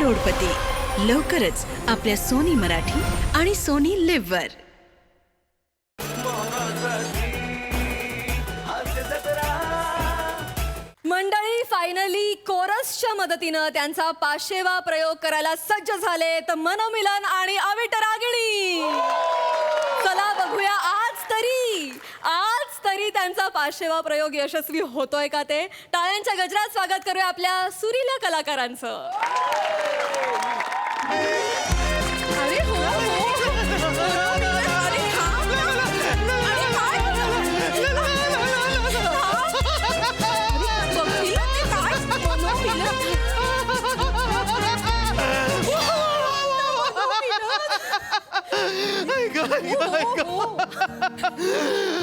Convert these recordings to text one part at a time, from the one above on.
करोडपती लवकरच आपल्या सोनी मराठी आणि सोनी लिव्ह वर. मंडळी फायनली कोरसच्या मदतीनं त्यांचा 500वा प्रयोग करायला सज्ज झाले तर मनोमिलन आणि अविट रागिणी. चला बघूया आज तरी त्यांचा 500वा प्रयोग यशस्वी होतोय का ते. टाळ्यांच्या गजरात स्वागत करूया आपल्या सुरीला कलाकारांचं. अरे हो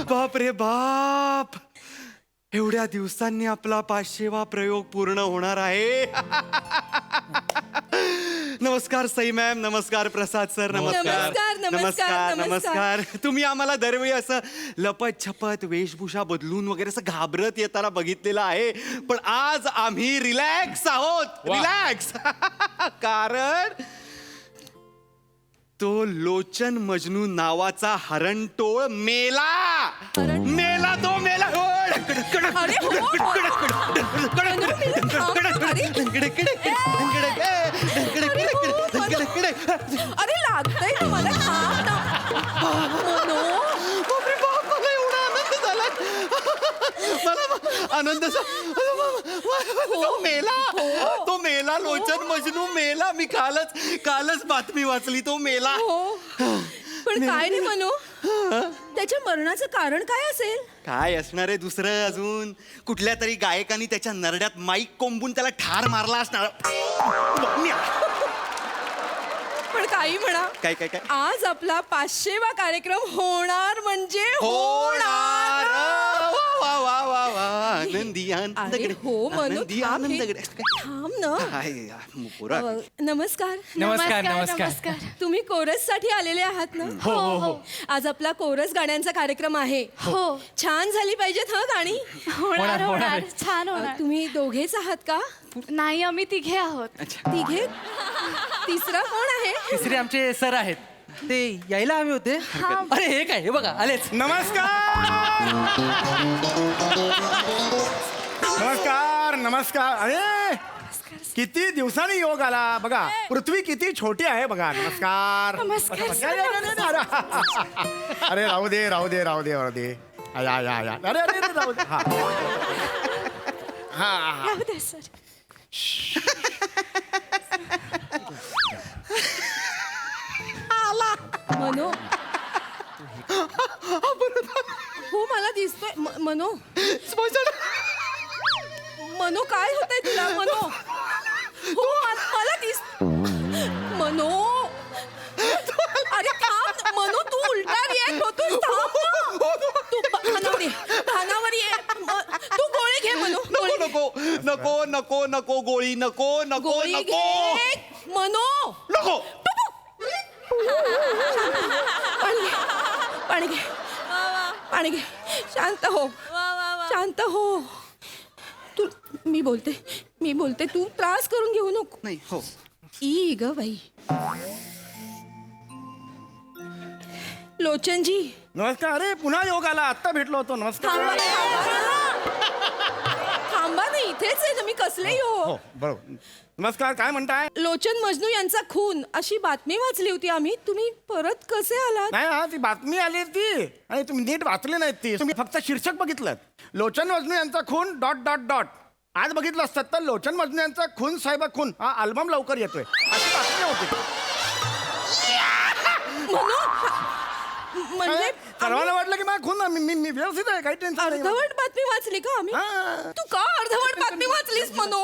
बाप रे बाप, एवढ्या दिवसांनी आपला 500वा प्रयोग पूर्ण होणार आहे. नमस्कार सई मॅम, नमस्कार प्रसाद सर, नमस्कार. नमस्कार. तुम्ही आम्हाला दरवेळी असं लपत छपत वेशभूषा बदलून वगैरे असं घाबरत येताना बघितलेलं आहे, पण आज आम्ही रिलॅक्स आहोत. रिलॅक्स. कारण तो लोचन मजनू नावाचा हरणटोळ मेला. तो मेला. अरे लागतंय तुम्हाला. आनंद तो मेला. लोचन मजनू मेला. मी कालच बातमी वाचली. तो मेला. पण काय नाही म्हणू, त्याच्या मरणाचं कारण काय असेल? काय असणार आहे दुसरं? अजून कुठल्या तरी गायकांनी त्याच्या नरड्यात माईक कोंबून त्याला ठार मारला असणार. पण काही म्हणा, काय आज आपला 500वा कार्यक्रम होणार म्हणजे होणार. आनंदी थांब ना. नमस्कार. नमस्कार. तुम्ही कोरस साठी आलेले आहात ना? हो. आज आपला कोरस गाण्यांचा कार्यक्रम आहे. हो. छान झाली पाहिजेत हा गाणी. होणार. छान होणार. तुम्ही दोघेच आहात का? नाही, आम्ही तिघे आहोत. तिघे? तिसरा कोण आहे? तिसरे आमचे सर आहेत, ते यायला हवे होते. अरे हे काय, हे बघा आलेच. नमस्कार. अरे किती दिवसांनी योग आला बघा. पृथ्वी किती छोटी आहे बघा. नमस्कार. अरे राहू दे. या. अरे राहू दे. राहू दे. हा. राहू दे सर. मनो. हो मला दिसतोय. मनो काय होतंय तुला? मनो हो मला मनो. अरे थांब मनो, तू उलटा रिॲक्ट होतोस. तू भानावर ये. तू गोळी घे मनो. नको गोळी नको. गोळी घे मनो. नको. पाणी घे. शांत हो. तू मी बोलते तू त्रास करून घेऊ नको. नाही. हो. ई ग बाई. लोचनजी नमस्कार. अरे पुन्हा योग आला. आत्ता भेटलो होतो. नमस्कार. थांबा ना, इथेच आहे ना मी. कसले हो बरोबर. नमस्कार. काय म्हणताय? लोचन मजनू यांचा खून अशी बातमी वाचली होती आम्ही. तुम्ही परत कसे आलात? नाही ती बातमी आली ती, आणि तुम्ही नीट वाचली नाहीत ती. तुम्ही फक्त शीर्षक बघितलं. लोचन मजनू यांचा खून ... आज बघितलं असतात तर लोचन मजनू यांचा खून साहेबा खून हा अल्बम लवकर येतोय अशी बातमी होती. म्हणजे सर्वांना वाटलं की माझा खून मी व्यवस्थित आहे. काही टेन्शन नाही. अर्धवट बातमी वाचली का आम्ही? तू का अर्धवट बातमी वाचलीस मनो?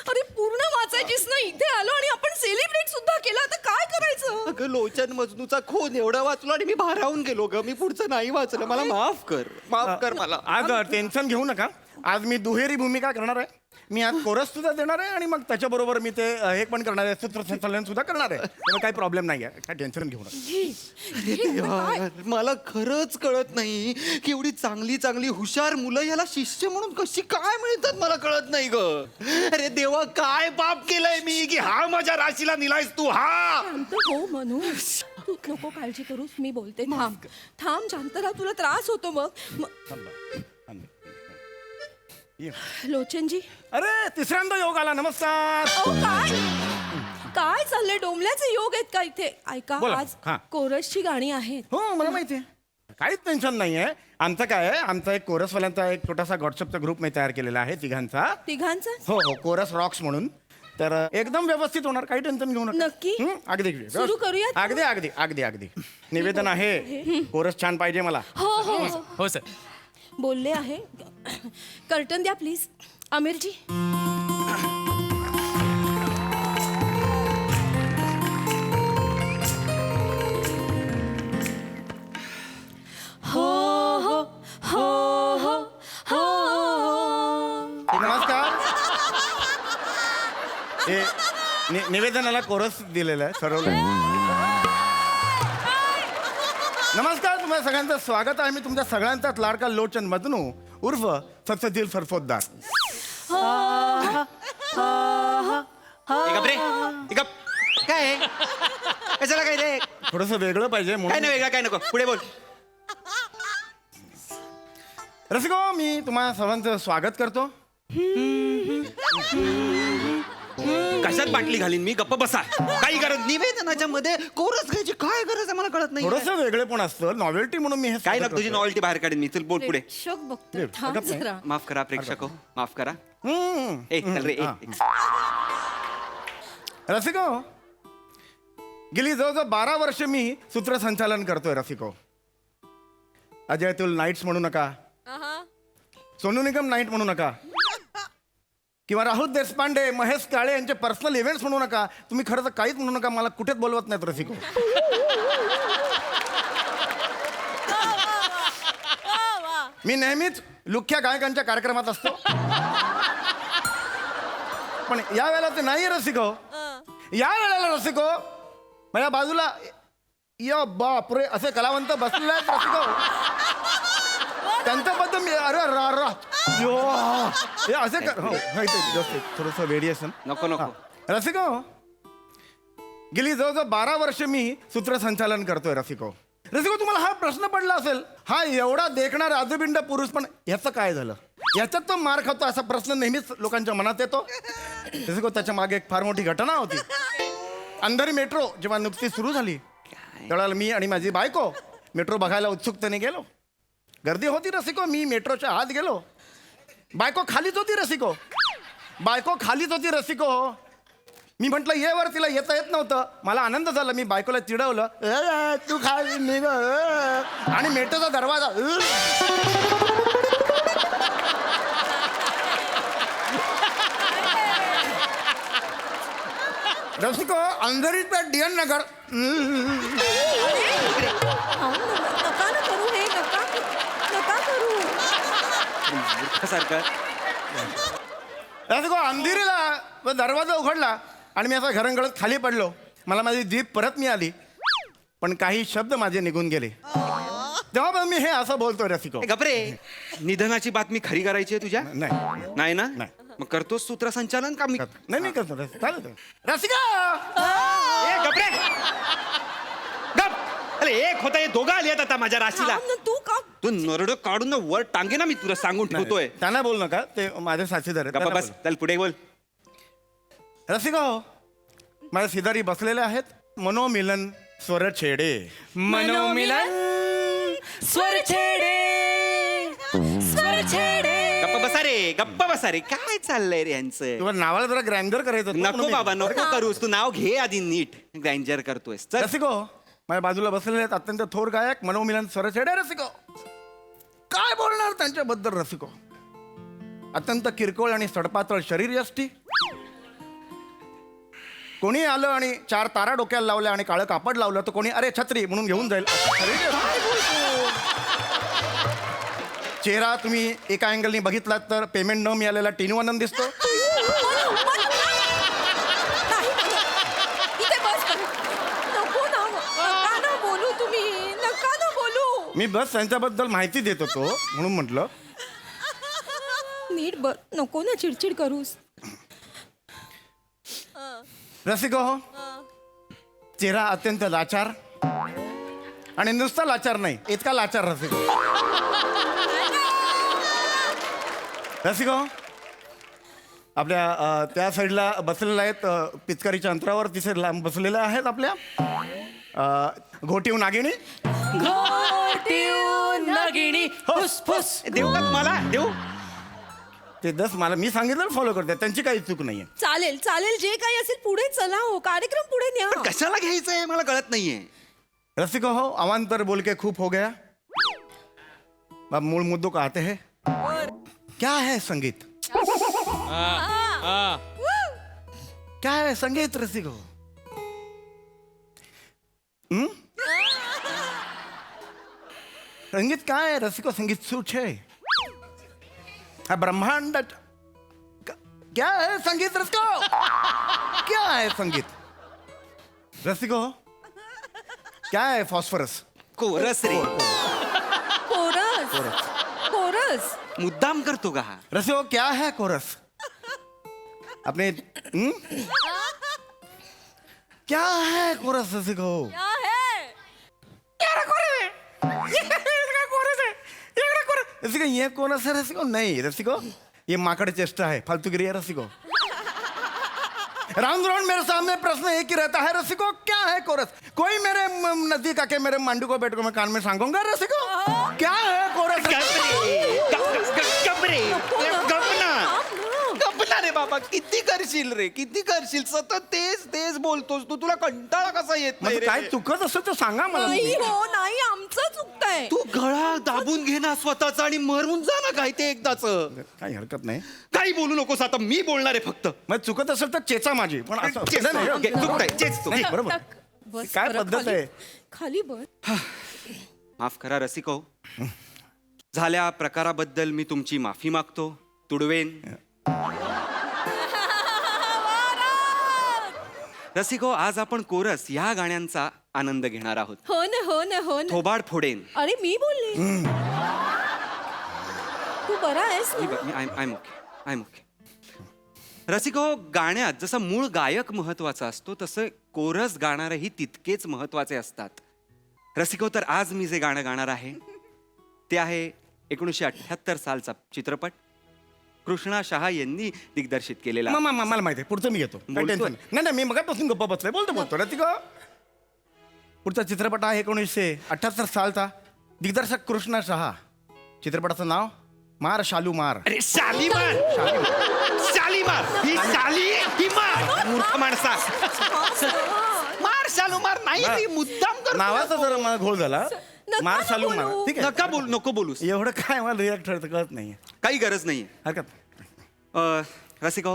अरे पूर्ण वाचायचीस ना. इथे आलो आणि आपण सेलिब्रेट सुद्धा केलं. आता काय करायचं? अगं लोचन मजनूचा खून एवढा वाचलो आणि मी भारावून गेलो ग. मी पुढचं नाही वाचलं. मला माफ कर मला. अगं टेन्शन घेऊ नका. आज मी दुहेरी भूमिका करणार आहे. मी आज कोरस सुद्धा देणार आहे आणि मग त्याच्याबरोबर मी ते हे पण करणार आहे, सूत्रसंचालन सुद्धा करणार आहे. त्यामुळे काही प्रॉब्लेम नाही आहे, काय टेन्शन घेऊ नका. यार, मला खरंच कळत नाही की एवढी चांगली चांगली हुशार मुलं याला शिष्य म्हणून कशी काय मिळतात, मला कळत नाही ग. अरे देवा, काय पाप केलंय मी की हा माझ्या राशीला निलायस तू? हा शांत हो मनू, तू नको काळजी करूस, मी बोलते. थांब थांब, शांत राहा, तुला त्रास होतो. लोचनजी, अरे तिसऱ्यांदा योग आला. नमस्कार. अहो काय काय चाललंय? डोंबल्याचे योग आहेत का इथे? ऐका, बोला. आज हा. कोरसची गाणी आहेत. हो मला माहिती आहे, काहीच टेन्शन नाही आहे. आमचं काय आहे, आमचा एक कोरसवाल्यांचा एक छोटासा व्हॉट्सअपचा ग्रुप मी तयार केलेला आहे तिघांचा. तिघांचं? हो हो, कोरस रॉक्स म्हणून. तर एकदम व्यवस्थित होणार, काही टेन्शन घेऊ नका. नक्की? अगदी सुरू करूयात? अगदी अगदी अगदी अगदी निवेदन आहे, कोरस छान पाहिजे मला. हो हो हो. हो सर. बोलले आहे. कर्टन द्या प्लीज. आमिरजी. हो हो हो हो हो. नमस्कार. हे निवेदनाला कोरस दिलेलं आहे, ठरवलंय. नमस्कार, तुम्हाला सगळ्यांचं स्वागत आहे. मी तुमच्या सगळ्यांचाच लाडका लोचन मदनू उर्फ सत्सजील सरफोतदार. काय आहे? कशाला काय रे? थोडस वेगळं पाहिजे काय म्हणून. नाही वेगळा, काय नको, पुढे बोल. रसिको, मी तुम्हाला सर्वांचं स्वागत करतो. कशात बाटली घालीन मी? गप्प बसा. काही गरज निवेदनाच्या मध्ये कोरस घ्यायची काय गरज आहे मला कळत नाही. थोडस वेगळे पण असतं, नॉवेल्टी म्हणून मी हे काय स्वागत नको, तुझी करतोय. नॉवेल्टी बाहेर काढेन मी. चल बोल पुढे. प्रेक्षक बघतो. नाही, थांब हरकत नाही. जरा. माफ करा प्रेक्षक, माफ करा. हम्म. चल रे. हा. रसिको, गेली जवळजवळ 12 वर्ष मी सूत्रसंचालन करतोय. रसिको, अजय अतुल नाईट्स म्हणू नका, सोनू निगम नाईट म्हणू नका, किंवा राहुल देशपांडे, महेश काळे यांचे पर्सनल इव्हेंट्स म्हणू नका. तुम्ही खरं तर काहीच म्हणू नका, मला कुठेच बोलवत नाहीत. रसिको, मी नेहमीच लुख्या गायकांच्या कार्यक्रमात असतो, पण या वेळेला ते नाही. रसिको, या वेळेला रसिको माझ्या बाजूला या बापरे असे कलावंत बसलेले आहेत. रसिको, त्यांच्याबद्दल मी अरे रा रा यो, हे असे थोडस व्हेरिएशन नको नको. रसिको, गेली जवळजवळ 12 वर्ष मी सूत्रसंचालन करतोय. रसिको, तुम्हाला हा प्रश्न पडला असेल, हा एवढा देखणारा आजबिंड पुरुष पण ह्याचं काय झालं, याच्यात तो मार खातो, असा प्रश्न नेहमीच लोकांच्या मनात येतो. रसिको, त्याच्या मागे एक फार मोठी घटना होती. अंधेरी मेट्रो जेव्हा नुकतीच सुरू झाली, त्यावेळेला मी आणि माझी बायको मेट्रो बघायला उत्सुकतेने गेलो. गर्दी होती. रसिको, मी मेट्रोच्या आत गेलो, बायको खालीच होती. रसिको, बायको खालीच होती. रसिको, मी म्हटलं ये वर, तिला येता येत नव्हतं. मला आनंद झाला, मी बायकोला चिडवलं, तू खाली निघ, आणि मेट्रोचा दरवाजा रसिको, अंधेरीत DN नगर. नका ना करू हे, नका करू. सारखं रसिको, अंधेरीला दरवाजा उघडला आणि मी असा घरंगळत खाली पडलो. मला माझी जीभ परत मिळाली, पण काही शब्द माझे निघून गेले. तेव्हा मी हे असं बोलतोय. रसिको, गपरे, निधनाची बातमी खरी करायची आहे तुझ्या? नाही नाही ना? नाही. मग करतोस सूत्रसंचालन का? मी नाही करतो. रसिका, ए, गपरे, गप. अरे एक होता, हे दोघं आली आहेत आता माझ्या राशीला. थांब ना, तू का? तू नरड काढून ना वर टांगे ना, मी तुला सांगून ठेवतोय. त्यांना बोल नका, ते माझे साथीदार आहेत. गप्पा त्यांना बस, बोल. चल पुढे बोल. रसिका, माझ्या शेजारी बसलेले आहेत मनोमिलन स्वरछेडे. मनोमिलन स्वर छेडे, स्वर छेडे. गप्पा बसा रे, गप्पा बसा रे. काय चाललंय रे यांचं? तुला नावाला जरा ग्रँडर करायचं होतं, नको म्हणून मी- बाबा, नको करूस. तू नाव घे आधी नीट. ग्रँजर करतोयस. चल. रसिको, माझ्या बाजूला बसलेले आहेत अत्यंत थोर गायक मनोमिलन स्वरछेडे. रसिको, काय बोलणार त्यांच्याबद्दल? रसिको, अत्यंत किरकोळ आणि सडपातळ शरीर यष्टी. कोणी आलं आणि 4 तारा डोक्याला लावल्या आणि काळं कापड लावलं, तर कोणी अरे छत्री म्हणून घेऊन जाईल. चेहरा तुम्ही एका अँगलनी बघितलात तर पेमेंट न मिळालेला टिनू आनंद दिसतो. इथे बस कर. नको ना, नका ना बोलू तुम्ही, नका ना बोलू. मी बस त्यांच्याबद्दल माहिती देत होतो म्हणून म्हटलं. नीट बस, नको ना चिडचिड करूस. रसिको हो, चेहरा अत्यंत लाचार आणि नुसता लाचार नाही, इतका लाचार रसिको. रसिको आपल्या त्या साईडला बसलेल्या आहेत, पिचकारीच्या अंतरावर तिथे लांब बसलेल्या आहेत आपल्या घोटीव नागिणी. नागिणी फुसफुस. देऊ का मला देऊ? ते मला मी सांगितलं फॉलो करतात, त्यांची काही चूक नाहीये. चालेल चालेल, जे काही असेल पुढे चला हो, कार्यक्रम पुढे न्या. पण कशाला घ्यायचंय मला कळत नाहीये. रसिको हो, अवान्तर बोल के खूप हो गया. अब मूल मुद्दों को आते हैं. क्या है संगीत? क्या है संगीत रसिको? संगीत काय आहे रसिको? संगीत सूट है हा ब्रह्मांड. क्या है संगीत रसिको? क्या है संगीत रसिको? क्या है फॉस्फरस? कोरस रे. Chorus chorus. मुद्दाम करतो का हा? रसिको क्या है कोरस? अपने क्या है कोरस रसिको? क्या है? रसिको ये कोरस है रसिको? नहीं रसिको, ये माकड़ चेष्टा है, फालतूगिरी है रसिको. राउंड राउंड मेरे सामने प्रश्न एक ही रहता है रसिको, क्या है कोरस? कोई मेरे नजदीक आके मेरे मांडू को बैठ को मैं कान में सांगूंगा रसिको, क्या है कोरस? गपना रे बाबा, किती करशील रे, किती करशील? सतत तेच तेच बोलतोस तू. तुला कंटाळा कसा येत नाही म्हणजे रे? काय चुकत असेल तर सांगा मला. नाही हो, नाही, आमचं चुकतंय. तू गळा दाबून घे ना स्वतःचा आणि मरून जा ना काय ते एकदाच. काही हरकत नाही. काही बोलू नकोस, आता मी बोलणार आहे फक्त. मग चुकत असेल तर चेचा माझी, पण असं चेच नाही, तो. नाही, ओके, चुकतंय, चेच तो. नाही, बरोबर. बस काय बरं, पद्धत खाली- आहे? खाली बस. माफ करा रसिको, झाल्या प्रकाराबद्दल मी तुमची माफी मागतो. तुडवेन. रसिको, आज आपण कोरस या गाण्यांचा आनंद घेणार आहोत. हो ना हो ना हो ना. थोबाड फोडेन. अरे मी बोलले. तू बरा आहेस ना? I okay. रसिको, गाण्यात जसं मूळ गायक महत्वाचा असतो तसं कोरस गाणारही तितकेच महत्वाचे असतात. रसिको, तर आज मी जे गाणं गाणार आहे ते आहे 1978 सालचा चित्रपट. कृष्णा शहा यांनी दिग्दर्शित केलेला. मला माहिती आहे, पुढचं मी घेतो. काही बोलतोय. टेन्शन नाही. नाही, मी मगापासून गप्पा बसलोय. बोलतो रसिको. पुढचा चित्रपट आहे 1978 सालचा. दिग्दर्शक कृष्णा शहा. चित्रपटाचं नाव मार शालू मार. अरे शालीमार. शालीमार ही शाली ही मार. मूर्ख माणसा. मार शालू मार नाही, ती मुद्दाम करतो. नावाचा जरा मला घोळ झाला. नका मार शालू बोलू. मार. ठीक आहे. नका बोल, नको बोलूस. एवढं काय मला रिॲक्ट ठरतं कळत नाही. काही गरज नाहीये. हरकत. रसिको,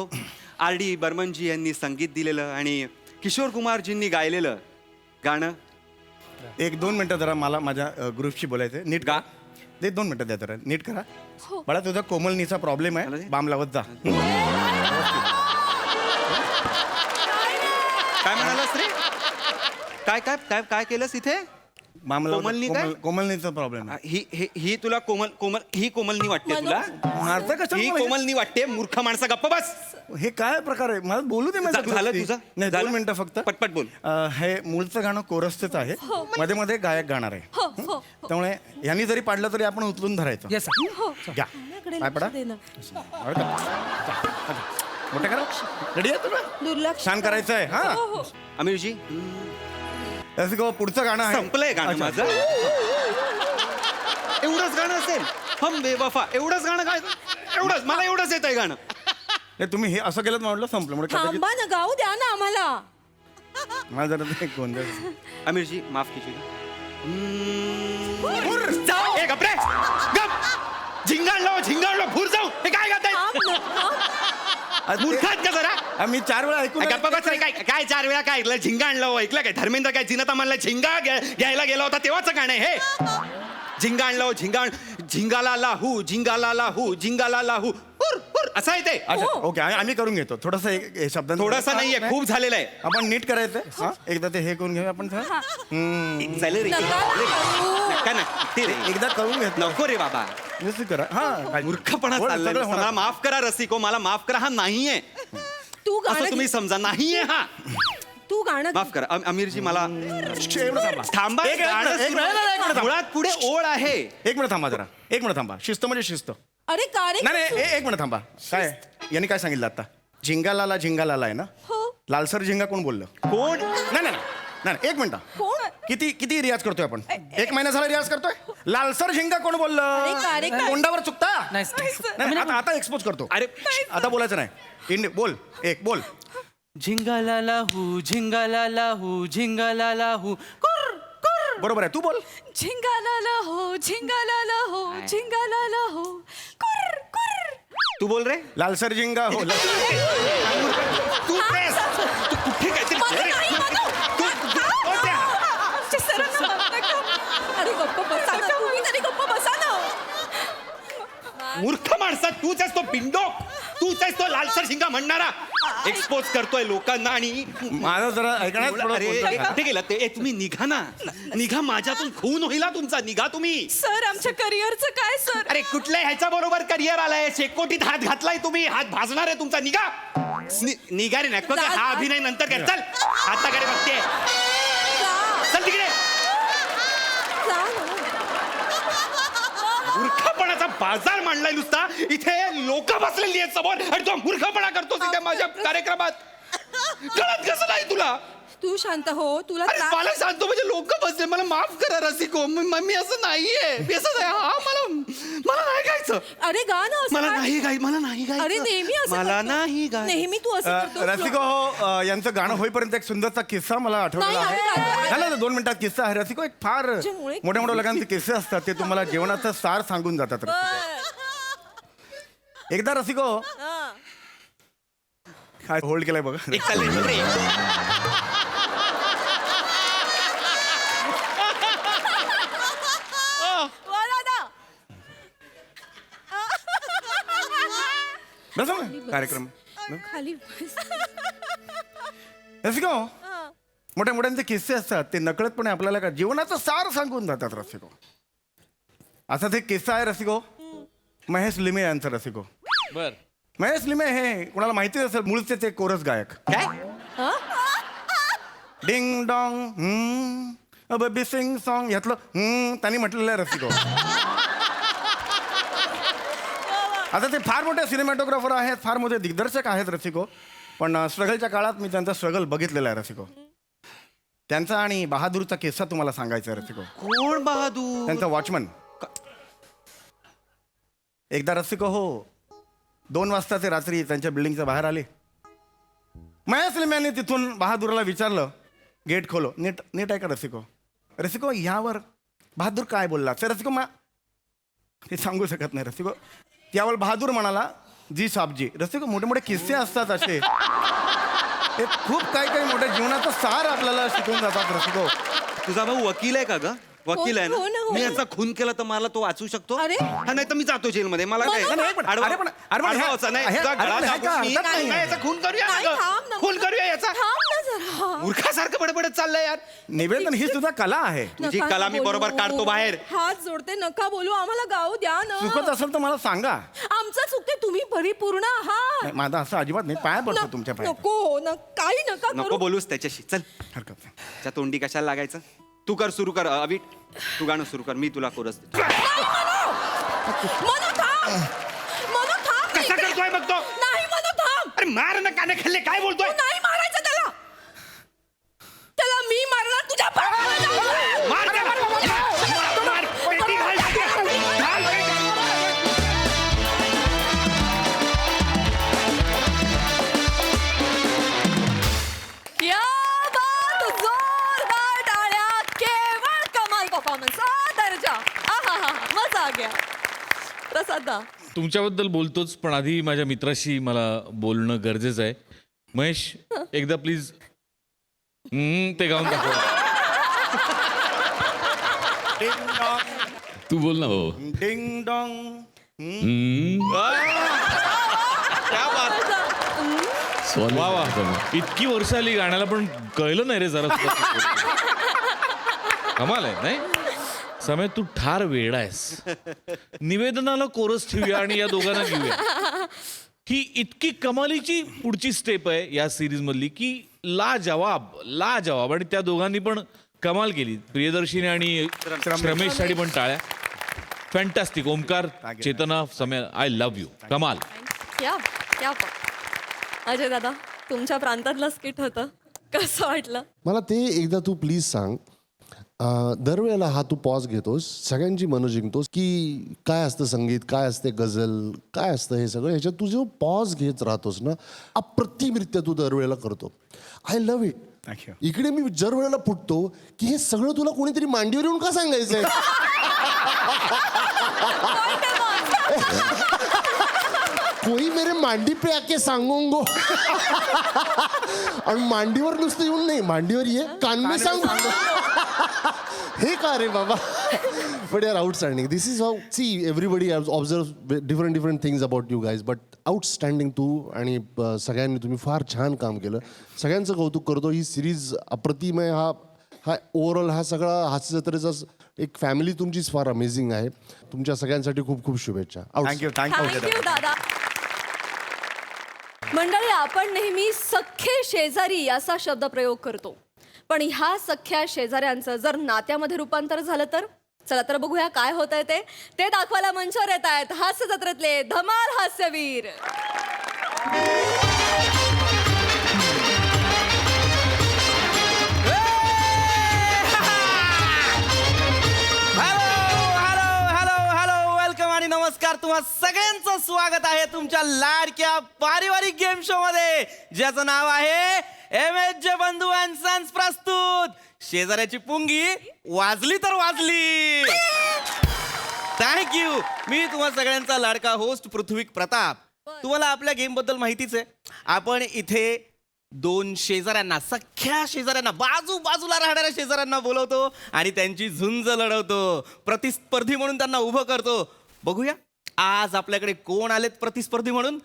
R.D. बर्मनजी यांनी संगीत दिलेलं आणि किशोर कुमारजींनी गायलेलं गाणं. 1-2 मिनिटं जरा मला माझ्या ग्रुपशी बोलायचं. नीट गा. ते 2 मिनिटं द्या जरा. नीट करा. मला तुझा कोमलनीचा प्रॉब्लेम मला आहे, दे. बाम लावत जा. काय म्हणालास रे? काय काय काय काय केलंस इथे? बाम लावत जा. कोमलनी काय? कोमलनीचा प्रॉब्लेम आहे. ही तुला ही कोमलनी वाटते तुला? मारता ही कशा? कोमलनी वाटते? मूर्ख माणसा, गप्प बस. हे काय प्रकार आहे? मला बोलू दे. माझ्या झालं ग्रुपशी. तुझं? नाही, झालं? 2 मिनिटं फक्त. पटपट बोल. हे मूळचं गाणं कोरसचंच आहे. मध्ये मध्ये गायक गाणार आहे. हो हो त्यामुळे यांनी जरी पाडलं तरी आपण उचलून धरायचं. येस हो. घ्या. माझ्याकडे पाय लक्ष पडा. दे ना. मोठे करा. रेडी आहे तुला? दुर्लक्ष. छान करायचं आहे. हा हो हो. आमिरजी, रसिको, पुढचं गाणं आहे. संपलंय गाणं अच्छा. माझं. एवढंच गाणं असेल? हम बेवफा एवढंच गाणं काय? एवढंच मला एवढंच येत आहे गाणं. नाही, तुम्ही हे असं केलं म्हटलं संपलं. म्हणजे कदाचित थांबा ना, गाऊ द्या ना आम्हाला. मला जरा ते गोंधळ. आमिरजी माफ कीजिएगा. ए गपरे, गप. झिंगाळलो भूर जाऊ. हे काय गाताय? थांब ना, थांब. मूर्खात का जरा? मी 4 वेळा ऐकून. गप्प बस रे. काय 4 वेळा काय ऐकलं? झिंगाळलं ऐकलं काय? धर्मेंद्र काय जिनता म्हणला झिंगा घ्यायला गेला होता तेव्हाच गाणं आहे हे. झिंगाळलं झिंगाला लाहू झिंगाला लाहू झिंगाला लाहू हुर, हुर, असं आहे ते अच्छा ओके आम्ही करून घेतो थोडंसं एक शब्द थोडासा नाहीये खूप झालेलं आहे आपण नीट करायचंय हा? एकदा ते हे करून घेऊया आपण थोडं. झालं रे नका ना ते रे. एकदा करून घेत नको रे बाबा व्यवस्थित करा हा मूर्खपणा होणार, चाललाय सगळं नुसता. होणार. मला माफ करा रसिको मला माफ करा हा नाहीये तू असं गाणं तुम्ही समजा नाहीये हा तू गाणं माफ करा अमीरजी मला एवढं थांबा. थांबा एक मिनिट, गाणं एक मिनिट, सुरू- एक मिनिट थांबा. मुळात पुढे ओळ आहे एक मिनिट थांबा जरा एक मिनिट थांबा शिस्त म्हणजे शिस्त अरे का रे नाही नाही एक मिनिट थांबा काय यांनी काय सांगितलं आता झिंगालाला आहे ना हो लालसर झिंगा कोण बोललं कोण नाही नाही नाही, नाही एक मिनिट कोण किती किती रियाज करतोय आपण 1 महिना झाला रियाज करतोय लालसर झिंगा कोण बोललं अरे का? तोंडावर चुकता नाही नाही आता एक्सपोज करतो अरे आता बोलायचं नाही बोल एक बोल झिंगाला लाहू झिंगाला लाहू झिंगाला लाहू बरोबर आहे तू बोल झिंगाला हो झिंगाला हो झिंगाला हो कुर कुर तू बोल रे लालसर झिंगा हो तू प्रेस तू कुठे काहीतरी बोल रे. आमच्या सरांना म्हणता का? अरे गप्प बसा ना तुम्ही तरी गप्प बसा ना मूर्ख माणसा तूच आहेस तो बिंडो तूच आहेस तो लालसर शिंगा म्हणणारा एक्सपोज करतोय लोकांना आणि माझं जरा ऐकण्यात थोडं अरे बोलतो. अरे, कुठे गेला ते तुम्ही निघा ना निघा माझ्यातून खून होईल हा तुमचा निघा तुम्ही सर आमच्या करिअरचं काय सर अरे कुठल्या ह्याच्या बरोबर करिअर आलाय शेकोटीत हात घातलाय तुम्ही हात भाजणार आहे तुमचा निघा निघा रे नको जा, हा जा. अभिनय नंतर कर चल हाताकडे बघते चल तिकडे मूर्खपणाचा बाजार मांडलाय नुसता इथे लोक बसलेली आहेत समोर आणि तो मूर्खपणा करतोस इथे माझ्या कार्यक्रमात कळत कसं नाही तुला तू शांत हो तुला अरे त्रास- मला सांगतो म्हणजे लोक बसले मला माफ करा रसिको मी असं नाहीये मी असं नाही हा मला नाही गायचं अरे गा ना असं मला काय? नाही गाय मला नाही गायचं अरे नेहमी असं मला करतो. नाही गाय नेहमी तू असं करतो रसिको हो यांचं गाणं होईपर्यंत एक सुंदरचा किस्सा मला आठवलेला नाही, आहे नाही. झालं ना 2 मिनिटात किस्सा आहे रसिको एक फार त्याच्यामुळे- मोठ्या मोठ्या लोकांचे किस्से असतात ते तुम्हाला जेवणाचं सार सांगून जातात रसिको. एकदा रसिको काय होल्ड केलाय बघा एक चाललंय रे. बसा ना, कार्यक्रम खाली रसिको मोठ्या मोठ्यांचे किस्से असतात ते नकळतपणे आपल्याला का जीवनाचं सार सांगून जातात रसिको असाच एक किस्सा आहे रसिको महेश लिमे यांचा रसिको बर महेश लिमे हे कुणाला माहिती असेल मूळचे ते कोरस गायक काय ding dong baby sing song यातलं त्यांनी म्हटलेलं आहे रसिको आता ते फार मोठे सिनेमॅटोग्राफर आहेत फार मोठे दिग्दर्शक आहेत रसिको पण स्ट्रगलच्या काळात मी त्यांचा स्ट्रगल बघितलेला आहे रसिको त्यांचा आणि बहादूरचा किस्सा तुम्हाला सांगायचा आहे रसिको कोण बहादूर त्यांचा वॉचमन एकदा रसिको हो 2 वाजता ते रात्री त्यांच्या बिल्डिंगच्या बाहेर आले महेश लिम यांनी तिथून बहादूरला विचारलं गेट खोलो नीट नीट आहे का रसिको रसिको यावर बहादूर काय बोलला तर रसिको ते सांगू शकत नाही रसिको त्यावर बहादूर म्हणाला जी साबजी रसिको मोठे मोठे किस्से असतात असे हे खूप काही मोठ्या जीवनाचा सार आपल्याला शिकवून जातात रसिको तुझा भाऊ वकील आहे का ग वकील आहे हो ना, हो मी ना. याचा खून केला तर मला तो वाचू शकतो अरे. हा नाही तर मी जातो जेलमध्ये मला काय नाही, नाही, पण- आडवा- अरे पण- अरे पण- आडवाचा नाही, हे- तुझा अरे गळा पण हे दाबून काय मी- अर्थात नाही. नाही, याचा खून करूया नाही, ना थांब ग. ना. खून करूया याचा थांब ना जरा मूर्खासारखं बडबडत चाललंय यार निवेदन ही सुद्धा कला आहे तुझी नका कला मी बोलू. बरोबर काढतो बाहेर हात जोडते नका बोलू आम्हाला गाऊ द्या ना चुकत असेल तर मला सांगा आमचं चुकते तुम्ही परिपूर्ण आहात नाही, माझा असं अजिबात नाही पाया पडतो न- तुमच्या पाया नको काही नका नको करू बोलूस त्याच्याशी चल हरकत नाही त्या तोंडी कशाला लागायचं तू कर सुरू कर अभि तू गाणं सुरू कर मी तुला कोरस देतो. मनो थांब मनो थांब कसा करतोय बघ तो नाही मनो थांब अरे मार ना काने खाल्ले काय बोलतोय तू नाही मारायचं त्याला त्याला मी मारणार तुझ्या पायाला जाऊन. मार त्या- मार, मार, पेटी घाल, घाल, पेटी. या बात जोरदार टाळ्या केवळ कमाल परफॉर्मन्स दर्जा आहा मजा आ गया प्रसादा तुमच्याबद्दल बोलतोच पण आधी माझ्या मित्राशी मला बोलणं गरजेचं आहे महेश एकदा प्लीज ते गाऊन दाखव तू बोल ना हो. Ding dong. वा वा. इतकी वर्ष आली गाण्याला पण कळलं नाही रे जरा सुद्धा. कमाल आहे नाही समय, तू ठार वेडा आहेस. निवेदनाला कोरस ठेवूया आणि या दोघांना घेऊया. ही इतकी कमालीची पुढची स्टेप आहे या सिरीज मधली की लाजवाब आणि त्या दोघांनी पण कमाल केली. प्रियदर्शिनी आणि रमेशसाठी पण टाळ्या. फॅन्टॅस्टिक. ओमकार, चेतना, समय, आय लव्ह यू. कमाल. क्या अजय दादा, तुमच्या प्रांतातलं स्किट होतं, कसं वाटलं? मला ते एकदा तू प्लीज सांग. दरवेळेला हा तू पॉज घेतोस, सगळ्यांची मनं जिंकतोस की काय असतं संगीत, काय असते गझल, काय असतं हे सगळं, ह्याच्यात तू जो पॉज घेत राहतोस ना, अप्रतिमरित्या तू दरवेळेला करतो. I love it. थँक्यू. इकडे मी दर वेळेला फुटतो की हे सगळं तुला कोणीतरी मांडीवर येऊन का सांगायचंय. कोई मेरे मांडी पे आके सांगोंगो. आणि मांडीवर नुसतं येऊन नाही, मांडीवर ये कान में सांगो. हे का रे बाबा. बट यार outstanding. This is how see everybody observe different things about you guys. But outstanding तू आणि सगळ्यांनी तुम्ही फार छान काम केलं. सगळ्यांचं कौतुक करतो. ही सिरीज अप्रतिम आहे. हा ओव्हरऑल हा सगळा हास्य जत्रेचा एक फॅमिली तुमचीच फार अमेझिंग आहे. तुमच्या सगळ्यांसाठी खूप खूप शुभेच्छा. थँक्यू थँक्यू दादा. मंडळी, आपण नेहमी सख्खे शेजारी असा शब्द प्रयोग करतो, पण ह्या सख्ख्या शेजाऱ्यांचं जर नात्यामध्ये रूपांतर झालं तर चला तर बघूया काय होत आहे ते दाखवायला मंचावर येत आहेत हास्य जत्रेतले धमाल हास्यवीर. वेलकम आणि नमस्कार. तुम्हा सगळ्यांचं स्वागत आहे तुमच्या लाडक्या पारिवारिक गेम शो मध्ये, ज्याचं नाव आहे MH बंधू अँड सन्स प्रस्तुत शेजाऱ्याची पुंगी वाजली तर वाजली. थँक्यू. मी तुम्हा सगळ्यांचा लाडका होस्ट पृथ्वीक प्रताप. तुम्हाला आपल्या गेम बद्दल माहितीच आहे. आपण इथे दोन शेजाऱ्यांना, सख्ख्या शेजाऱ्यांना, बाजूला राहणाऱ्या शेजाऱ्यांना बोलवतो आणि त्यांची झुंज लढवतो. प्रतिस्पर्धी म्हणून त्यांना उभं करतो. बघूया आज आपल्याकडे कोण आलेत प्रतिस्पर्धी म्हणून.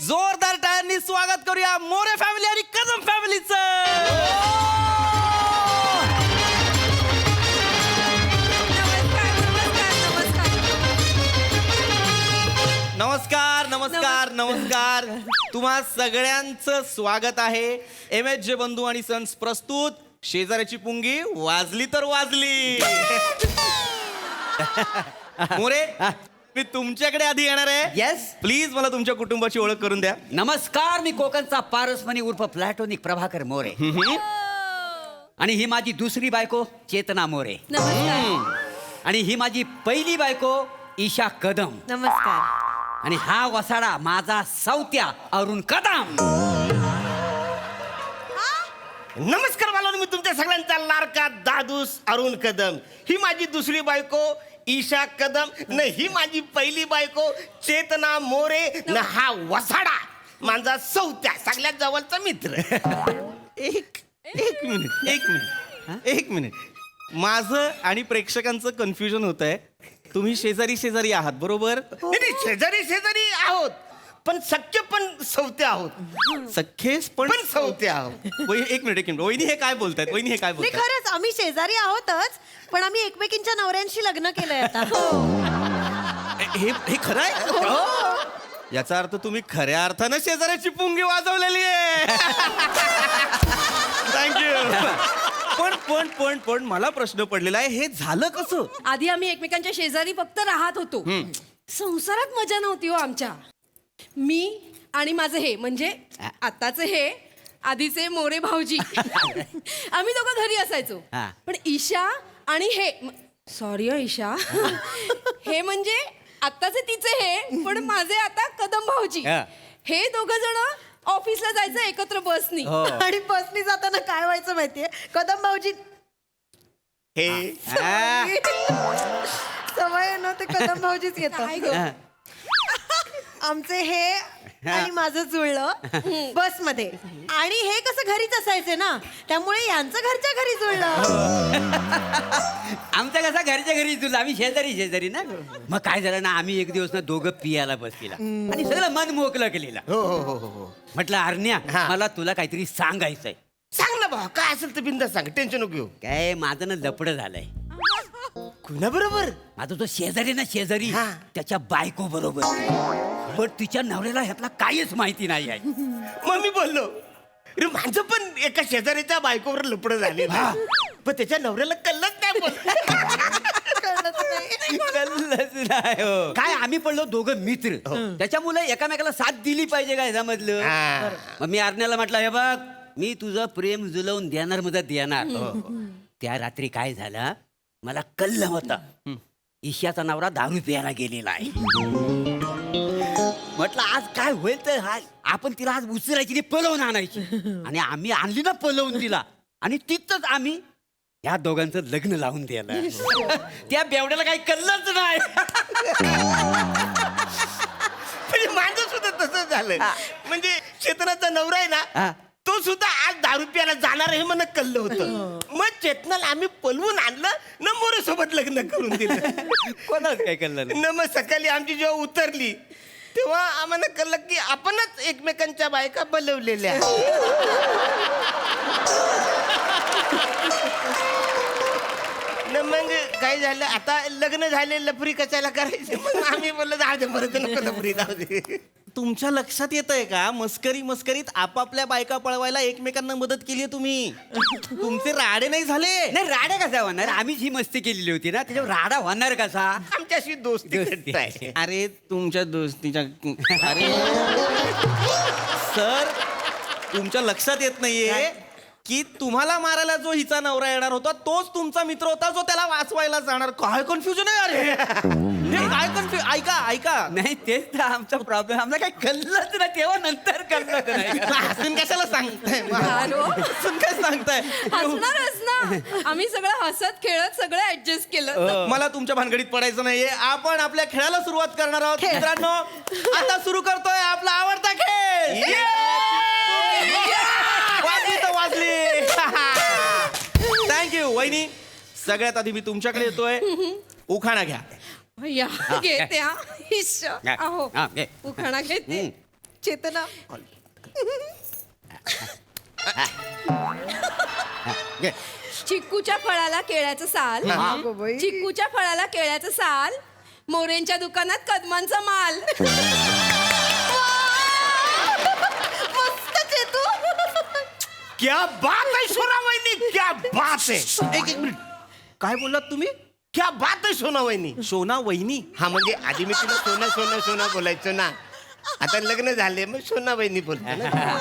जोरदार टाळ्यांनी स्वागत करूया मोरे फॅमिली आणि कदम फॅमिलीचं. नमस्कार नमस्कार नमस्कार. तुम्हा सगळ्यांचं स्वागत आहे MH बंधू आणि सन्स प्रस्तुत शेजाऱ्याची पुंगी वाजली तर वाजली. मोरे, मी तुमच्याकडे आधी येणार आहे. येस. प्लीज मला तुमच्या कुटुंबाची ओळख करून द्या. नमस्कार, मी कोकणचा पारसमणी उर्फ प्लॅटोनिक प्रभाकर मोरे. आणि ही माझी दुसरी बायको चेतना मोरे. आणि ही माझी पहिली बायको ईशा कदम. नमस्कार. आणि हा वसाडा माझा सौत्या अरुण कदम. नमस्कार बाळांनो, मी तुमच्या सगळ्यांचा लाडका दादूस अरुण कदम. ही माझी दुसरी बायको ईशा कदम. न ही माझी पहिली बायको चेतना मोरे. न हा वसाडा माझा सौत्या सगळ्यात जवळचा मित्र. एक मिनिट. माझं आणि प्रेक्षकांचं कन्फ्युजन होत आहे. तुम्ही शेजारी आहात बरोबर? नाही, शेजारी आहोत, पण सख्खे पण सौते आहोत. सख्खे पण सौते आहोत. एक मिनिट. वहिनी हे काय बोलतायत? नाही, खरंच आम्ही शेजारी आहोतच, पण आम्ही एकमेकींच्या नवऱ्यांशी लग्न केलंय आता. हे खरं आहे? याचा अर्थ तुम्ही खऱ्या अर्थानं शेजाऱ्याची पुंगी वाजवलेली आहे. थँक्यू. पण मला प्रश्न पडलेला आहे, हे झालं कसं? आधी आम्ही एकमेकांच्या शेजारी फक्त राहत होतो. संसारात मजा नव्हती हो आमच्या. मी आणि माझं हे म्हणजे आताचे हे आधीचे मोरे भाऊजी आम्ही दोघं घरी असायचो. पण ईशा आणि हे सॉरी ईशा हे म्हणजे आत्ताचे तिचे हे पण माझे आता कदम भाऊजी, हे दोघं जण ऑफिसला जायचं एकत्र बसनी. आणि बसनी जाताना काय व्हायचं माहितीये, कदम भाऊजी हे सवय ना, ते कदम भाऊजीच येतात. आमचे हे आणि माझं जुळलं बसमध्ये. आणि हे कसं घरीच असायचे ना, त्यामुळे यांचं घरच्या घरी जुळलं. आमचा कसा घरच्या घरी तुला आम्ही शेजारी ना. मग काय झालं ना, आम्ही एक दिवस ना दोघं पियाला बसलेला आणि सगळं मन मोकलं केलेलं. म्हटलं अरण्या, मला तुला काहीतरी सांगायचंय. सांग ना भाऊ, काय असेल तर बिंदा सांग, टेन्शन नको घेऊ. काय माझं ना लपडं झालंय. कुणा बरोबर? माझा तो शेजारी ना शेजारी त्याच्या बायको बरोबर. पण तिच्या नवऱ्याला ह्यातला काहीच माहिती नाही आहे. मग मी बोललो, अरे माझं पण एका शेजारीच्या बायकोवर लपड झाले, पण त्याच्या नवऱ्याला कळलंच नाही. कळलंच नाही हो. काय आम्ही पडलो दोघं मित्र, त्याच्यामुळे एकामेकाला साथ दिली पाहिजे काय ह्यामधलं. मग मी आरण्याला म्हटलं, हे बघ मी तुझं प्रेम जुलवून देणार मदत देणार. त्या रात्री काय झालं, मला कळलं होतं ईशाचा नवरा दारू प्यायला गेलेला आहे. म्हटलं आज काय होईल तर आपण तिला आज उचलायची आणि पळवून आणायची. आणि आम्ही आणली ना पळवून तिला, आणि तिथंच आम्ही या दोघांचं लग्न लावून दिलं. त्या बेवड्याला काही कळलंच नाही. म्हणजे माझं सुद्धा तसंच झालं. म्हणजे चेतनाचा नवरा आहे ना, तो सुद्धा आज दारू प्यायला जाणार हे मला कळलं होतं. मग चेतनाला आम्ही पलवून आणलं न मोरे सोबत लग्न करून दिलं. कोणाच काय कळलं नाही. न मग सकाळी आमची जेव्हा उतरली तेव्हा आम्हाला कळलं की आपणच एकमेकांच्या बायका बोलवलेल्या. न मग काय झालं, आता लग्न झाले लफरी कशाला करायची. मग आम्ही बोललो जाऊ दे, परत नको लफरी, जाऊ दे. तुमच्या लक्षात येत आहे का, मस्करीत आपापल्या बायका पळवायला एकमेकांना मदत केली आहे तुम्ही. तुमचे राडे नाही झाले. नाही राडा कसा होणार, आम्हीच ही मस्ती केलेली होती ना, त्याच्यावर राडा होणार कसा. आमच्याशी दोस्ती दोस्ती. आहे. अरे तुमच्या दोस्तीच्या अरे सर, तुमच्या लक्षात येत नाहीये की तुम्हाला मारायला जो हिचा नवरा येणार होता तोच तुमचा मित्र होता जो त्याला वाचवायला जाणार. काय कन्फ्युजन आहे अरे. हे काय कन्फ्युजन. ऐका नाही तेच तर आमचा प्रॉब्लेम. आम्हाला काय कळलंच ना, तेव्हा नंतर कळलं नाही. हसून कशाला सांगताय, हसून काय सांगताय. हसणारच ना, आम्ही सगळं हसत खेळत सगळं ऍडजस्ट केलं. मला तुमच्या भानगडीत पडायचं नाहीये. आपण आपल्या खेळाला सुरुवात करणार आहोत मित्रांनो. आता सुरू करतोय आपला आवडता खेळ. वाजली. थँक्यू वहिनी. सगळ्यात आधी मी तुमच्याकडे येतोय. उखाणा घ्या. या घेते हा. हिश्श. अहो हा, घे. उखाणा घेते. चेतना घे. चिक्कूच्या फळाला केळ्याचं साल, चिक्कूच्या फळाला केळ्याचं साल, मोरेंच्या दुकानात कदमांचा माल. मस्त चेतू. क्या बात आहे सोना वहिनी, क्या बात आहे. एक मिनिट, काय बोललात तुम्ही. क्या बात आहे सोना वहिनी. सोना वहिनी. हा म्हणजे आधी मी तुला सोना सोना सोना बोलायचो ना, आता लग्न झाले मग सोना वहिनी बोलतो ना.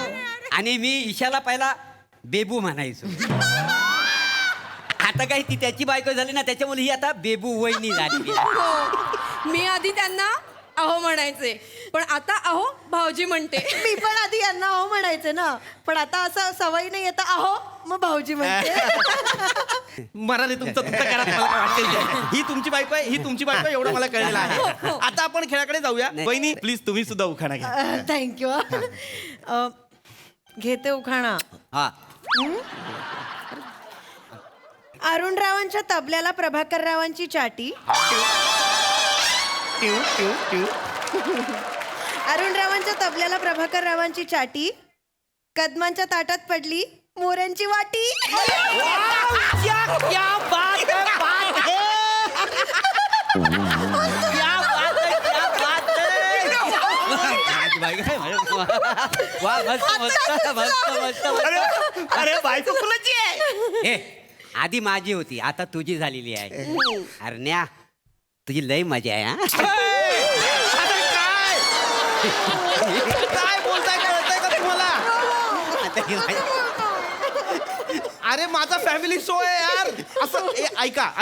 आणि मी ईशाला पहिला बेबू म्हणायचो. आता काही ती त्याची बायको झाली ना, त्याच्यामुळे ही आता बेबू वहिनी झाली. मी आधी त्यांना अहो म्हणायचे, पण आता अहो भाऊजी म्हणते. मी पण आधी यांना अहो म्हणायचे ना, पण आता असं सवय नाही येतं अहो मग भाऊजी म्हणते. मराठी तुमचं तुमचं करा. मला काय वाटतंय. ही तुमची बायको आहे, ही तुमची बायको आहे, एवढं मला कळलेलं आहे. आता आपण खेळाकडे जाऊया. वहिनी प्लीज तुम्ही सुद्धा उखाणा घ्या. थँक्यू. घेते उखाणा. हा. अरुणरावांच्या तबल्याला प्रभाकररावांची चाटी. अरुणरावांच्या तबल्याला प्रभाकररावांची चाटी, कदमांच्या ताटात पडली मोऱ्यांची वाटी. अरे बायको कुणाची आहे. आधी माझी होती, आता तुझी झालेली आहे. अरण्या तुझी लय मजा आहे. अरे काय बोलताय, कळतंय का तुम्हाला. अरे माझा फॅमिली शो आहे यार. असं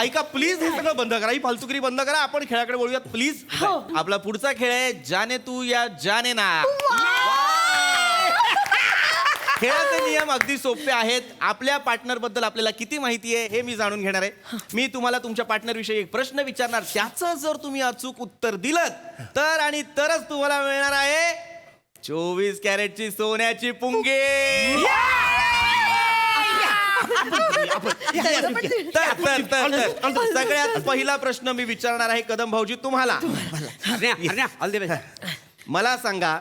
ऐका प्लीज, हे सगळं बंद करा, ही फालतुगिरी बंद करा. आपण खेळाकडे बोलूयात प्लीज. आपला पुढचा खेळ आहे जाने तू या जाने ना. खेळाचे नियम अगदी सोपे आहेत. आपल्या पार्टनर बद्दल आपल्याला किती माहिती आहे हे मी जाणून घेणार आहे. मी तुम्हाला तुमच्या पार्टनर विषयी एक प्रश्न विचारणार. त्याचं जर तुम्ही अचूक उत्तर दिलं तर आणि तरच तुम्हाला मिळणार आहे 24 कॅरेटची सोन्याची पुंगी. तर सगळ्यात पहिला प्रश्न मी विचारणार आहे कदम भाऊजी तुम्हाला. मला सांगा,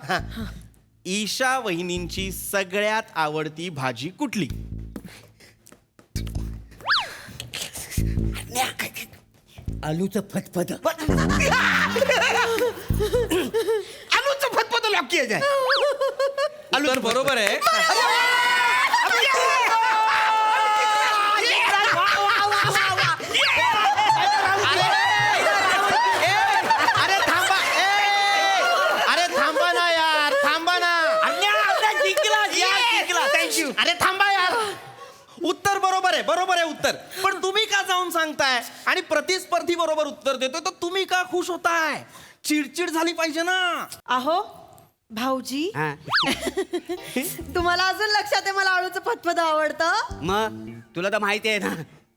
ईशा वहिनींची सगळ्यात आवडती भाजी कुठली? आलूचं फतफद. आलूचं फतफत लॉकी आहे. आलू तर बरोबर आहे. अरे थांबा, अरे थांबा ना यार, थांबा ना. थँक्यू. अरे थांबा यार. उत्तर बरोबर आहे, बरोबर आहे उत्तर. पण तुम्ही का जाऊन सांगताय आणि प्रतिस्पर्धी बरोबर उत्तर देतोय तर तुम्ही का खुश होताय? चिडचिड झाली पाहिजे ना. अहो भाऊजी हा. तुम्हाला अजून लक्षात आहे मला आळूचं फतफद आवडतं. मग तुला तर माहिती आहे ना,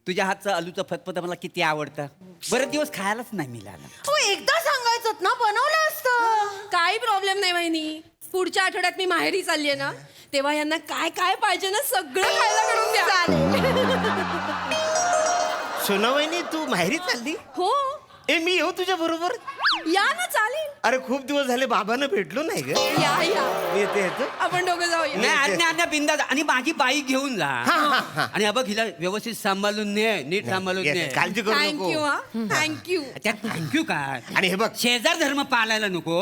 तुझ्या हातचं आलूचं फतफद मला किती आवडतं. बरेच दिवस खायलाच नाही मिळालं. हो एकदा सांगायचं ना, बनवलं असतं. काही प्रॉब्लेम नाही वहिनी. पुढच्या आठवड्यात मी माहेरी चाललीये ना, तेव्हा यांना काय काय पाहिजे ना सगळं खायला करून द्या. सोनावहिनी तू माहेरी चालली? हो मी येऊ तुझ्या बरोबर? या ना, चालेल. अरे खूप दिवस झाले बाबांना भेटलो नाही ग. या या, येते आपण दोघं जाऊया. नाही अन्या बिंदा आणि माझी बाईक घेऊन जा. आणि हा बघ, हिला व्यवस्थित सांभाळून ने, नीट सांभाळून ने. काळजी करू नको. थँक्यू हा, थँक्यू. त्यात थँक्यू काय. आणि हे बघ, शेजार धर्म पाळायला नको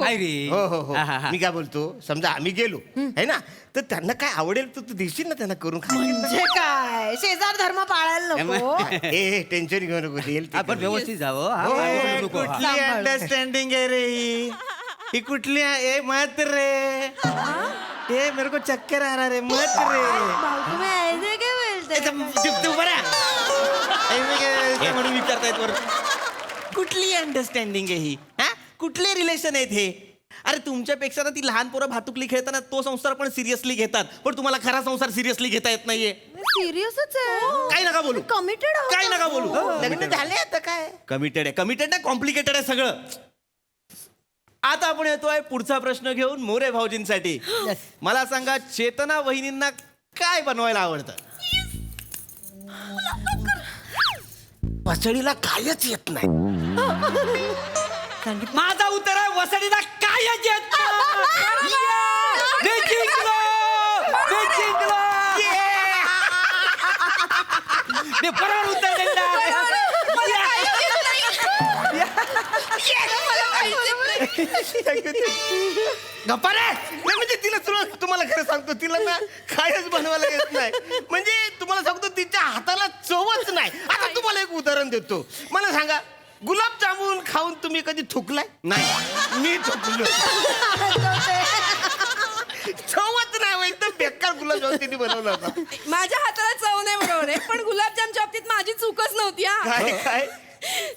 काय रे. हो हो हो हा, हा, हा. मी काय बोलतो, समजा आम्ही गेलो है ना, तर त्यांना काय आवडेल तर तू देशील ना त्यांना करून खायला. म्हणजे काय शेजार धर्म पाळायला नको. ए टेन्शन घेऊ नको, देईल ते आपण करून. व्यवस्थित जावं. हा, हो, बाई बोलू नको. हा. कुठली अंडरस्टँडिंग आहे रे ही कुठली आहे? मत रे ए मेरे को चक्कर आ रहा रे, मत रे. भाऊ तुम्ही ऐसे काय बोलताय? तू बरा म्हणून विचारतायत वर. कुठली अंडरस्टँडिंग आहे ही? हा, कुठले रिलेशन आहेत हे? अरे तुमच्यापेक्षा ना ती लहान पोरं भातुकली खेळताना तो संसार पण सिरियसली घेतात, पण तुम्हाला खरा संसार सिरियसली घेता येत नाहीये. सिरियसच आहे. काय नका बोलू, कमिटेड काय नका बोलू. लग्न झाले आता काय. कमिटेड आहे, कमिटेड नाही, कॉम्प्लिकेटेड आहे सगळं. आता आपण येतोय पुढचा प्रश्न घेऊन मोरे भाऊजींसाठी. मला सांगा, चेतना वहिनींना काय बनवायला आवडतं? पचडीला कायच येत नाही. माझा उत्तर आहे वसडीला कायच येत नाही. मी जिंकलो, मी जिंकलो. मी बरोबर उत्तर दिलं. गप्पा रे. नाही म्हणजे तिला तुम्हाला खरं सांगतो, तिला ना कायच बनवायला येत नाही. म्हणजे तुम्हाला सांगतो तिच्या हाताला चवच नाही. आता तुम्हाला एक उदाहरण देतो. मला सांगा, गुलाबजामुन खाऊन तुम्ही कधी थुकलाय? नाही, मी थुकलो. चवच नाही हो, एकदम बेकार गुलाबजामुन तिने बनवला होता. माझ्या हाताला चव नाही बरोबर आहे, पण गुलाबजामच्या बाबतीत माझी चूकच नव्हती. हा, काय काय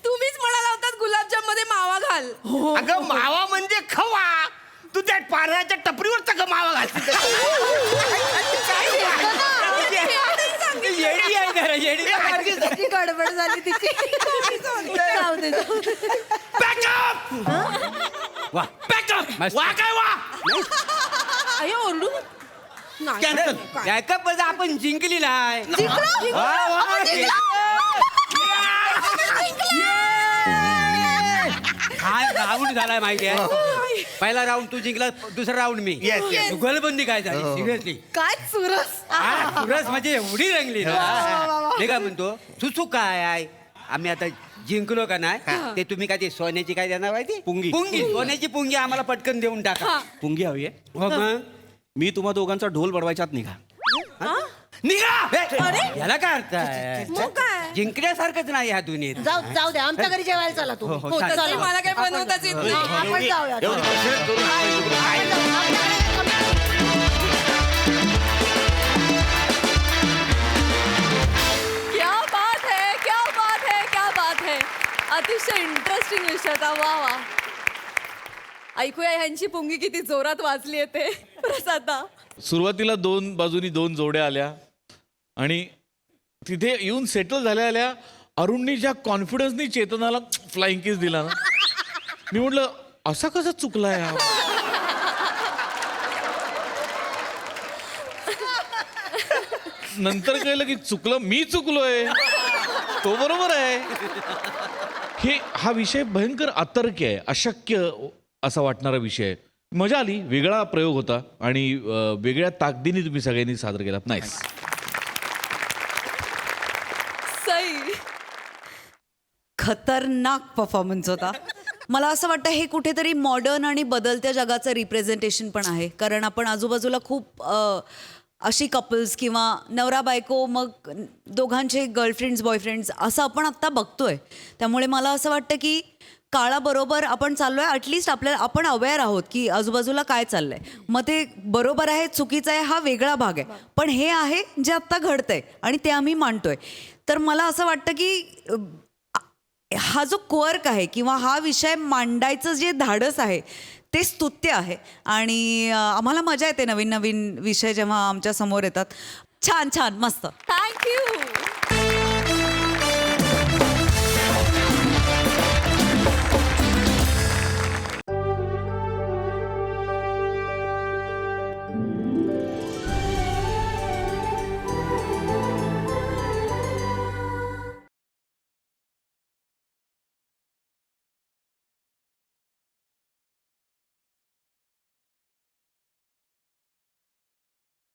तुम्हीच म्हणाला होतात गुलाबजाम मध्ये मावा घाल. अगं मावा म्हणजे खवा. तू त्या पाण्याच्या टपरीवरचा का मावा घालते? येडी आहे ना रे, येडी. किती गडबड झाली तिची. जाऊ दे, जाऊ दे. वा, मस्त. वा काय वा. अय्यो, ओरडू नका. नाही, कॅन्सल. काय? बॅकअप मध्ये आपण जिंकलेला आहे. जिंकलो? वा, वा. आपण जिंकलो? काय राऊंड झालाय माहिती आहे. पहिला राऊंड तू जिंकला, दुसरा राऊंड मी. Yes, yes. गलबंदी काय झाली सिरियसली. काय चुरस. सुरस म्हणजे एवढी रंगली ना. मी काय म्हणतो, सुसू काय आहे. आम्ही आता जिंकलो का नाही, ते तुम्ही काय ते सोन्याची काय देणार माहिती? पुंगी. पुंगी, सोन्याची पुंगी आम्हाला पटकन देऊन टाका. पुंगी हवी आहे? हो मग. मी तुम्हा दोघांचा ढोल बडवायच्यात निघा. निघा. याला काय अर्थ आहे? मग काय? जिंकण्यासारखंच नाही ह्या दुनियेत. जाऊ दे, आमच्या घरी जेवायला चला तू. हो, हो, चालेल. तसंही मला काय बनवताच येत नाही. आपण जाऊया. एवढी कसरत करून आपण जाऊ. क्या बात है, क्या बात है, क्या बात है. अतिशय इंटरेस्टिंग विषय होता. वा वा. ऐकूया ह्यांची पुंगी किती जोरात वाजली येते प्रसादा. सुरुवातीला 2 बाजूनी 2 जोड्या आल्या आणि तिथे येऊन सेटल झाल्या अरुणनी ज्या कॉन्फिडन्सनी चेतनाला फ्लाइंग किस दिला ना, मी म्हटलं असा कसा चुकलाय हा? नंतर कळलं की मी चुकलोय, तो बरोबर आहे. हा विषय भयंकर अतर्क्य आहे, अशक्य असा वाटणारा विषय आहे. मजा आली, वेगळा प्रयोग होता आणि वेगळ्या ताकदीने तुम्ही सगळ्यांनी सादर केला. नाईस. सई. खतरनाक परफॉर्मन्स होता. मला असं वाटतं हे कुठेतरी मॉडर्न आणि बदलत्या जगाचं रिप्रेझेंटेशन पण आहे. कारण आपण आजूबाजूला खूप अशी कपल्स किंवा नवरा बायको, मग दोघांचे गर्लफ्रेंड्स बॉयफ्रेंड्स असं आपण आत्ता बघतोय. त्यामुळे मला असं वाटतं की काळाबरोबर आपण चाललोय. ॲटलिस्ट आपण अवेअर आहोत की आजूबाजूला काय चाललंय. मग ते बरोबर आहे चुकीचं आहे हा वेगळा भाग आहे, पण हे आहे जे आत्ता घडतंय आणि ते आम्ही मांडतोय. तर मला असं वाटतं की हा जो क्वर्क आहे किंवा हा विषय मांडायचं जे धाडस आहे ते स्तुत्य आहे. आणि आम्हाला मजा येते नवीन नवीन विषय जेव्हा आमच्या समोर येतात. छान छान मस्त. थँक्यू.